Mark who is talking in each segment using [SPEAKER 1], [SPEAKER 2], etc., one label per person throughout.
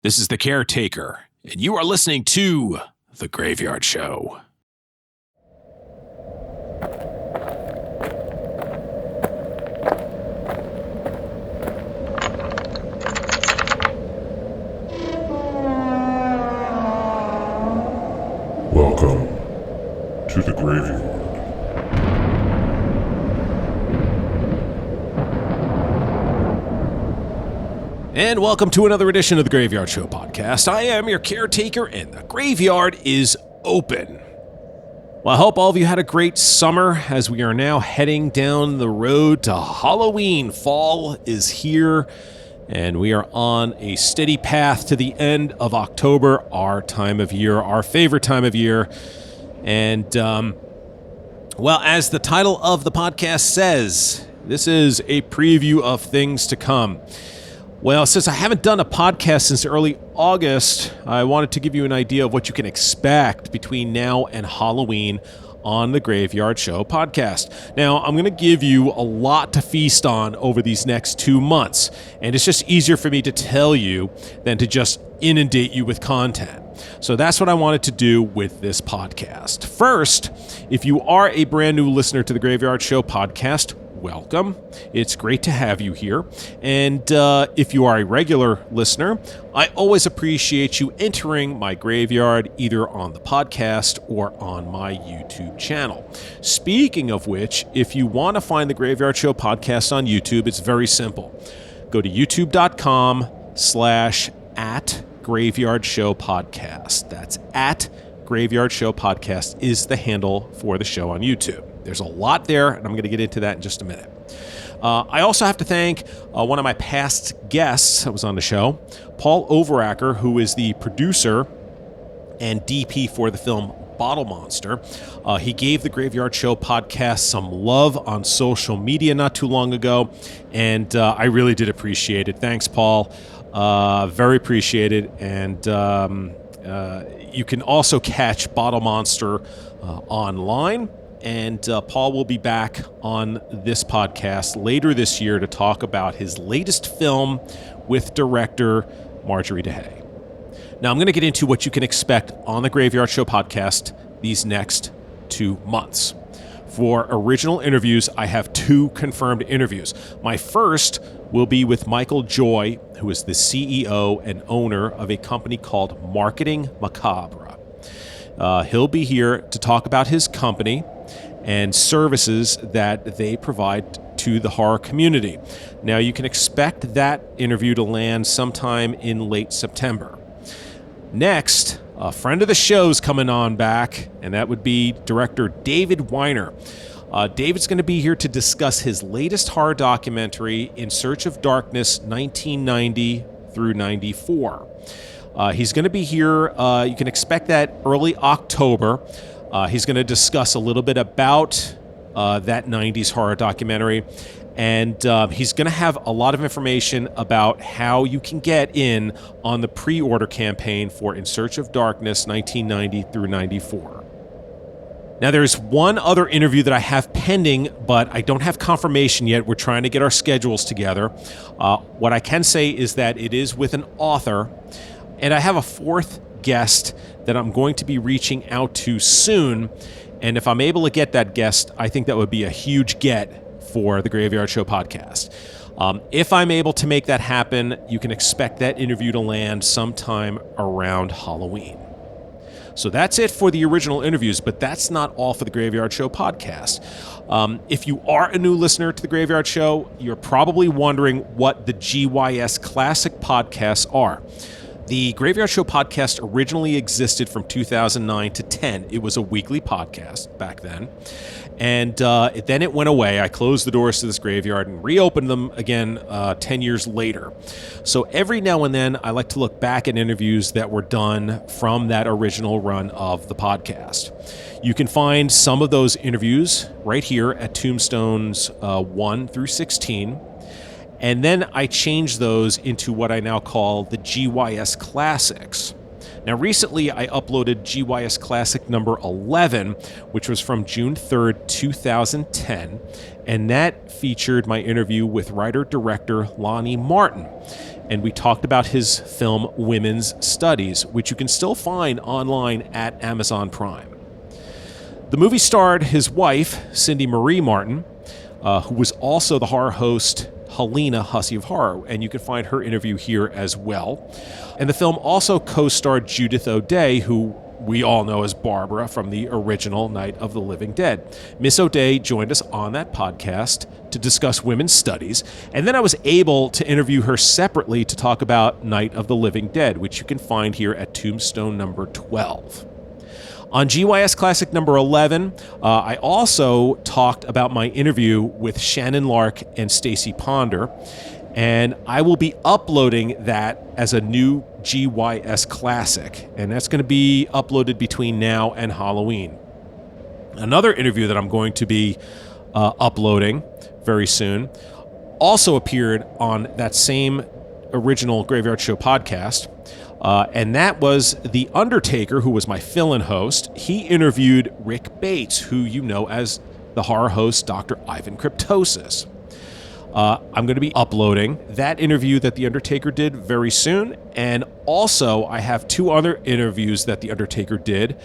[SPEAKER 1] This is the Caretaker, and you are listening to The Graveyard Show.
[SPEAKER 2] Welcome to the Graveyard.
[SPEAKER 1] And welcome to another edition of the Graveyard Show podcast. I am your Caretaker, and the graveyard is open. Well, I hope all of you had a great summer as we are now heading down the road to Halloween. Fall is here, and we are on a steady path to the end of October, our time of year, our favorite time of year. And, well, as the title of the podcast says, this is a preview of things to come. Well, since I haven't done a podcast since early August, I wanted to give you an idea of what you can expect between now and Halloween on the Graveyard Show podcast. Now, I'm going to give you a lot to feast on over these next 2 months, and it's just easier for me to tell you than to just inundate you with content. So that's what I wanted to do with this podcast. First, if you are a brand new listener to the Graveyard Show podcast, welcome. It's great to have you here. And if you are a regular listener, I always appreciate you entering my graveyard either on the podcast or on my YouTube channel. Speaking of which, if you want to find the Graveyard Show podcast on YouTube, it's very simple. Go to youtube.com/@Graveyard Show Podcast. That's @Graveyard Show Podcast is the handle for the show on YouTube. There's a lot there, and I'm going to get into that in just a minute. I also have to thank one of my past guests that was on the show, Paul Overacker, who is the producer and DP for the film Bottle Monster. He gave the Graveyard Show podcast some love on social media not too long ago, and I really did appreciate it. Thanks, Paul. Very appreciated. And you can also catch Bottle Monster online. And Paul will be back on this podcast later this year to talk about his latest film with director Marjorie DeHay. Now, I'm going to get into what you can expect on the Graveyard Show podcast these next 2 months. For original interviews, I have 2 confirmed interviews. My first will be with Michael Joy, who is the CEO and owner of a company called Marketing Macabre. He'll be here to talk about his company and services that they provide to the horror community. Now, you can expect that interview to land sometime in late September. Next, a friend of the show's coming on back, and that would be director David Weiner. David's going to be here to discuss his latest horror documentary, In Search of Darkness, 1990 through 94. He's going to be here. You can expect that early October. He's going to discuss a little bit about that 90s horror documentary. And he's going to have a lot of information about how you can get in on the pre-order campaign for In Search of Darkness, 1990 through 94. Now, there's one other interview that I have pending, but I don't have confirmation yet. We're trying to get our schedules together. What I can say is that it is with an author. And I have a 4th guest that I'm going to be reaching out to soon. And if I'm able to get that guest, I think that would be a huge get for the Graveyard Show podcast. If I'm able to make that happen, you can expect that interview to land sometime around Halloween. So that's it for the original interviews, but that's not all for the Graveyard Show podcast. If you are a new listener to the Graveyard Show, you're probably wondering what the GYS Classic podcasts are. The Graveyard Show podcast originally existed from 2009 to 10. It was a weekly podcast back then. And then it went away. I closed the doors to this graveyard and reopened them again 10 years later. So every now and then, I like to look back at interviews that were done from that original run of the podcast. You can find some of those interviews right here at Tombstones 1 through 16. And then I changed those into what I now call the GYS Classics. Now, recently I uploaded GYS Classic number 11, which was from June 3rd, 2010, and that featured my interview with writer-director Lonnie Martin. and we talked about his film Women's Studies, which you can still find online at Amazon Prime. The movie starred his wife, Cindy Marie Martin, who was also the horror host Helena Hussey of Horror, and you can find her interview here as well. And the film also co-starred Judith O'Dea, who we all know as Barbara from the original Night of the Living Dead. Miss O'Dea joined us on that podcast to discuss women's studies, and then I was able to interview her separately to talk about Night of the Living Dead, which you can find here at Tombstone number 12. On GYS Classic number 11, I also talked about my interview with Shannon Lark and Stacy Ponder, and I will be uploading that as a new GYS Classic, and that's going to be uploaded between now and Halloween. Another interview that I'm going to be uploading very soon also appeared on that same original Graveyard Show podcast, and that was The Undertaker, who was my fill-in host. He interviewed Rick Bates, who you know as the horror host Dr. Ivan Cryptosis. I'm going to be uploading that interview that The Undertaker did very soon, and also I have two other interviews that The Undertaker did,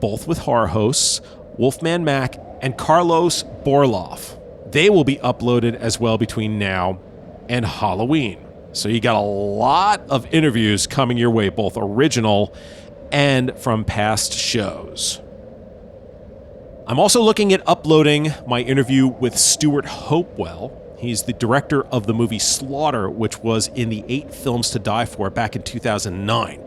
[SPEAKER 1] both with horror hosts, Wolfman Mac and Carlos Borloff. They will be uploaded as well between now and Halloween. So you got a lot of interviews coming your way, both original and from past shows. I'm also looking at uploading my interview with Stuart Hopewell. He's the director of the movie Slaughter, which was in the 8 Films to Die For back in 2009.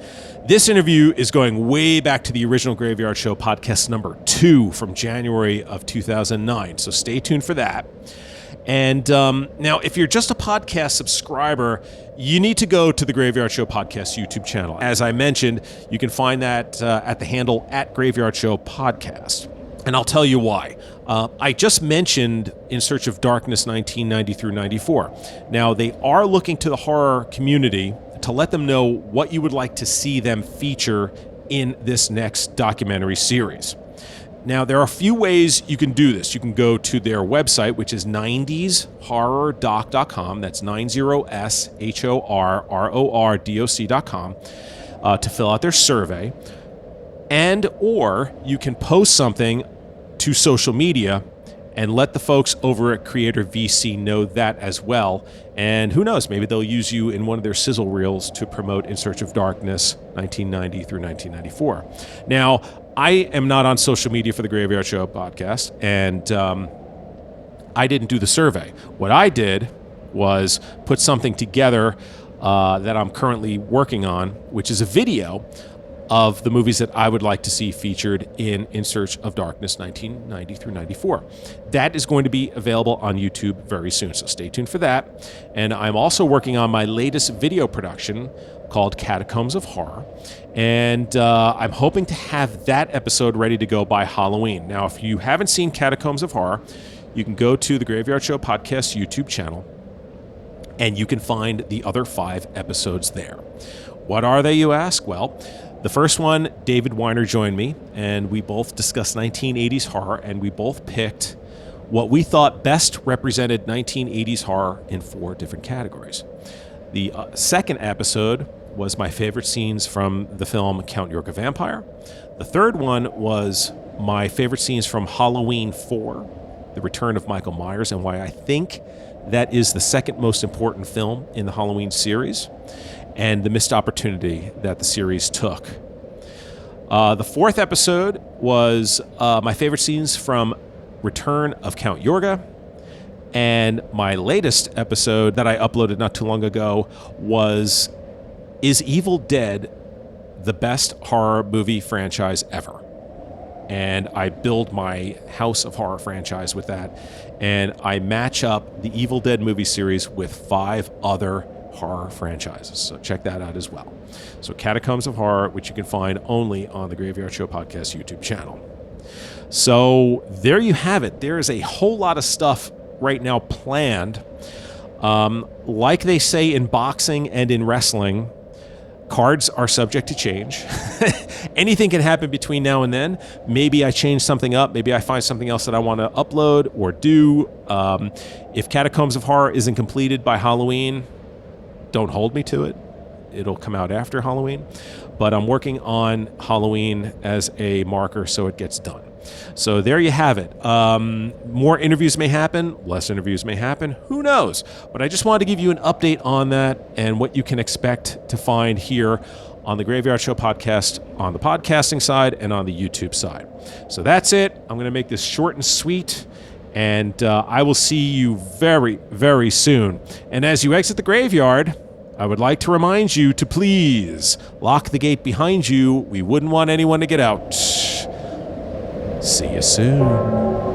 [SPEAKER 1] This interview is going way back to the original Graveyard Show podcast number 2 from January of 2009, so stay tuned for that. And now, if you're just a podcast subscriber, you need to go to the Graveyard Show Podcast YouTube channel. As I mentioned, you can find that at the handle at Graveyard Show Podcast. And I'll tell you why. I just mentioned In Search of Darkness 1990 through 94. Now, they are looking to the horror community to let them know what you would like to see them feature in this next documentary series. Now, there are a few ways you can do this. You can go to their website, which is 90shorrordoc.com. That's 90shorrordoc.com to fill out their survey. And or you can post something to social media and let the folks over at Creator VC know that as well. And who knows, maybe they'll use you in one of their sizzle reels to promote In Search of Darkness 1990 through 1994. Now, I am not on social media for the Graveyard Show podcast, and I didn't do the survey. What I did was put something together that I'm currently working on, which is a video of the movies that I would like to see featured in Search of Darkness 1990 through 94. That is going to be available on YouTube very soon, so stay tuned for that. And I'm also working on my latest video production called Catacombs of Horror, and I'm hoping to have that episode ready to go by Halloween. Now, if you haven't seen Catacombs of Horror, you can go to the Graveyard Show Podcast YouTube channel, and you can find the other 5 episodes there. What are they, you ask? Well, the first one, David Weiner joined me, and we both discussed 1980s horror, and we both picked what we thought best represented 1980s horror in 4 different categories. The second episode was my favorite scenes from the film Count Yorga Vampire. The third one was my favorite scenes from Halloween 4, The Return of Michael Myers, and why I think that is the second most important film in the Halloween series, and the missed opportunity that the series took. The fourth episode was my favorite scenes from Return of Count Yorga, and my latest episode that I uploaded not too long ago was Is Evil Dead the best horror movie franchise ever? And I build my House of Horror franchise with that, and I match up the Evil Dead movie series with 5 other horror franchises. So check that out as well. So Catacombs of Horror, which you can find only on the Graveyard Show Podcast YouTube channel. So there you have it. There is a whole lot of stuff right now planned. Like they say in boxing and in wrestling, cards are subject to change. Anything can happen between now and then. Maybe I change something up. Maybe I find something else that I want to upload or do. If Catacombs of Horror isn't completed by Halloween, don't hold me to it. It'll come out after Halloween. But I'm working on Halloween as a marker so it gets done. So there you have it. More interviews may happen, less interviews may happen, who knows? But I just wanted to give you an update on that and what you can expect to find here on the Graveyard Show podcast, on the podcasting side and on the YouTube side. So that's it. I'm going to make this short and sweet, and I will see you very, very soon. And as you exit the graveyard, I would like to remind you to please lock the gate behind you. We wouldn't want anyone to get out. See you soon.